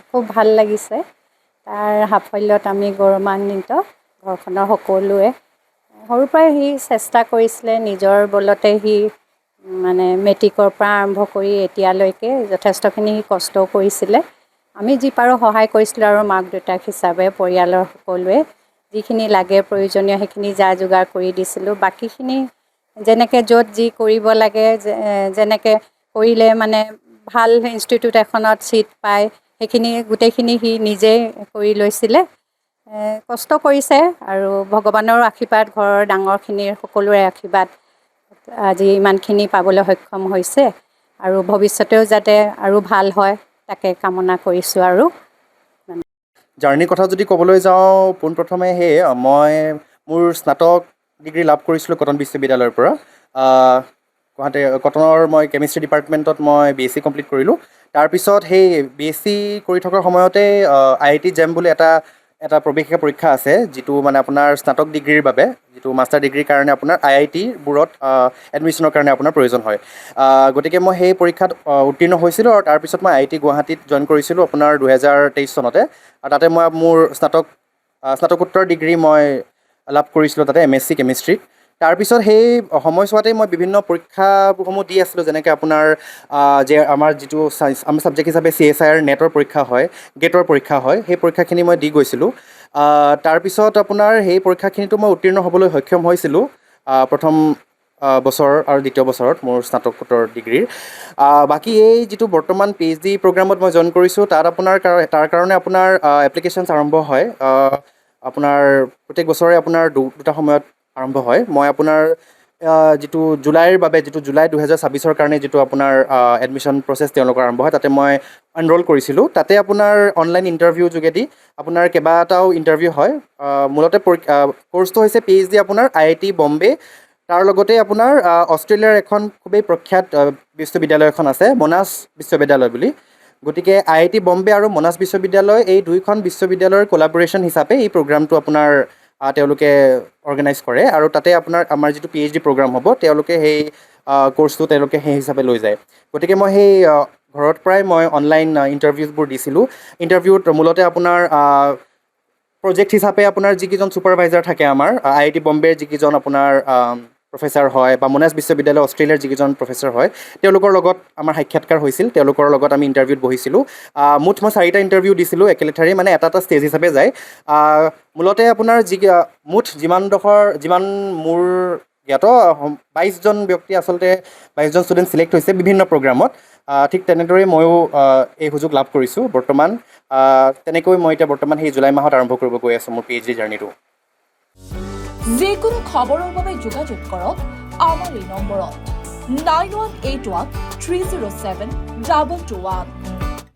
খুব ভাল লাগিছে। তাৰ সাফল্যত আমি গৌৰৱান্বিত, ঘৰখনৰ সকলোৱে। সৰুৰ পৰাই সি চেষ্টা কৰিছিলে, নিজৰ বলতে সি মানে মেট্ৰিকৰ পৰা আৰম্ভ কৰি এতিয়ালৈকে যথেষ্টখিনি সি কষ্টও কৰিছিলে। আমি যি পাৰোঁ সহায় কৰিছিলোঁ, আৰু মাক দেউতাক হিচাপে পৰিয়ালৰ সকলোৱে যিখিনি লাগে প্ৰয়োজনীয় সেইখিনি যা যোগাৰ কৰি দিছিলোঁ। বাকীখিনি যেনেকৈ য'ত যি কৰিব লাগে, যেনেকৈ কৰিলে মানে ভাল ইনষ্টিটিউট এখনত ছিট পায়, সেইখিনি গোটেইখিনি সি নিজেই কৰি লৈছিলে। কষ্ট কৰিছে, আৰু ভগৱানৰো আশীৰ্বাদ, ঘৰৰ ডাঙৰখিনিৰ সকলোৰে আশীৰ্বাদ আজি ইমানখিনি পাবলৈ সক্ষম হৈছে, আৰু ভৱিষ্যতেও যাতে আৰু ভাল হয় তাকে কামনা কৰিছোঁ। আৰু জাৰ্ণিৰ কথা যদি ক'বলৈ যাওঁ, পোনপ্ৰথমে মই মোৰ স্নাতক ডিগ্ৰী লাভ কৰিছিলোঁ কটন বিশ্ববিদ্যালয়ৰ পৰা। কটনৰ মই কেমিষ্ট্ৰি ডিপাৰ্টমেণ্টত মই BSc কমপ্লিট কৰিলোঁ। তাৰপিছত সেই BSc কৰি থকাৰ সময়তে IIT JAM বুলি এটা প্ৰৱেশিকা পৰীক্ষা আছে, যিটো মানে আপোনাৰ স্নাতক ডিগ্ৰীৰ বাবে, যিটো মাষ্টাৰ ডিগ্ৰীৰ কাৰণে আপোনাৰ IITবোৰত এডমিশ্যনৰ কাৰণে আপোনাৰ প্ৰয়োজন হয়। গতিকে মই সেই পৰীক্ষাত উত্তীৰ্ণ হৈছিলোঁ, আৰু তাৰপিছত মই IIT গুৱাহাটীত জইন কৰিছিলোঁ আপোনাৰ 2023 চনতে। আৰু তাতে মই মোৰ স্নাতকোত্তৰ ডিগ্ৰী মই লাভ কৰিছিলোঁ তাতে, MSc কেমিষ্ট্ৰিত। তাৰপিছত সেই সময়ছোৱাতেই মই বিভিন্ন পৰীক্ষাসমূহ দি আছিলোঁ, যেনেকৈ আপোনাৰ যে আমাৰ যিটো আমাৰ ছাবজেক্ট হিচাপে CSIR নেটৰ পৰীক্ষা হয়, গেটৰ পৰীক্ষা হয়, সেই পৰীক্ষাখিনি মই দি গৈছিলোঁ। তাৰপিছত আপোনাৰ সেই পৰীক্ষাখিনিতো মই উত্তীৰ্ণ হ'বলৈ সক্ষম হৈছিলোঁ প্ৰথম বছৰ আৰু দ্বিতীয় বছৰত মোৰ স্নাতকোত্তৰ ডিগ্ৰীৰ। বাকী এই যিটো বৰ্তমান PhD প্ৰগ্ৰামত মই জইন কৰিছোঁ, তাৰ কাৰণে আপোনাৰ এপ্লিকেশ্যনছ আৰম্ভ হয়। আপোনাৰ প্ৰত্যেক বছৰে আপোনাৰ দুটা সময়ত আৰম্ভ হয়। মই আপোনাৰ যিটো জুলাই 2026 কাৰণে যিটো আপোনাৰ এডমিশ্যন প্ৰচেছ তেওঁলোকৰ আৰম্ভ হয়, তাতে মই এনৰোল কৰিছিলোঁ। তাতে আপোনাৰ অনলাইন ইণ্টাৰভিউ যোগেদি আপোনাৰ কেইবাটাও ইণ্টাৰভিউ হয়। মূলতে কৰ্চটো হৈছে PhD আপোনাৰ IIT বম্বে, তাৰ লগতে আপোনাৰ অষ্ট্ৰেলিয়াৰ এখন খুবেই প্ৰখ্যাত বিশ্ববিদ্যালয় এখন আছে, মনাছ বিশ্ববিদ্যালয় বুলি। গতিকে IIT বম্বে আৰু মনাছ বিশ্ববিদ্যালয়, এই দুইখন বিশ্ববিদ্যালয়ৰ কোলাবৰেশ্যন হিচাপে এই প্ৰগ্ৰামটো আপোনাৰ তেওঁলোকে অৰ্গেনাইজ কৰে, আৰু তাতে আমাৰ যিটো PhD প্ৰগ্ৰাম হ'ব, তেওঁলোকে সেই কৰ্চটো সেই হিচাপে লৈ যায়। গতিকে মই সেই ঘৰত পৰাই মই অনলাইন ইণ্টাৰভিউবোৰ দিছিলোঁ। ইণ্টাৰভিউত মূলতে আপোনাৰ প্ৰজেক্ট হিচাপে আপোনাৰ যিকেইজন ছুপাৰভাইজাৰ থাকে আমাৰ IIT বম্বেৰ যিকেইজন আপোনাৰ প্ৰফেচাৰ হয়, বা মনাছ বিশ্ববিদ্যালয় অষ্ট্ৰেলিয়াৰ যিকেইজন প্ৰফেচাৰ হয়, তেওঁলোকৰ লগত আমাৰ সাক্ষাৎকাৰ হৈছিল, তেওঁলোকৰ লগত আমি ইণ্টাৰভিউত বহিছিলোঁ। মুঠ মই 4টা ইণ্টাৰভিউ দিছিলোঁ একেলেঠাৰি, মানে এটা ষ্টেজ হিচাপে যায়। মূলতে আপোনাৰ মুঠ যিমান মোৰ জ্ঞাত 22জন ব্যক্তি, আচলতে 22জন ষ্টুডেণ্ট ছিলেক্ট হৈছে বিভিন্ন প্ৰগ্ৰামত। ঠিক তেনেদৰেই ময়ো এই সুযোগ লাভ কৰিছোঁ বৰ্তমান। তেনেকৈ মই এতিয়া বৰ্তমান সেই জুলাই মাহত আৰম্ভ কৰিব গৈ আছোঁ মোৰ PhD জাৰ্নিটো। যিকোনো খবৰৰ বাবে যোগাযোগ কৰক আমাৰ এই নম্বৰত 9181 307 2221।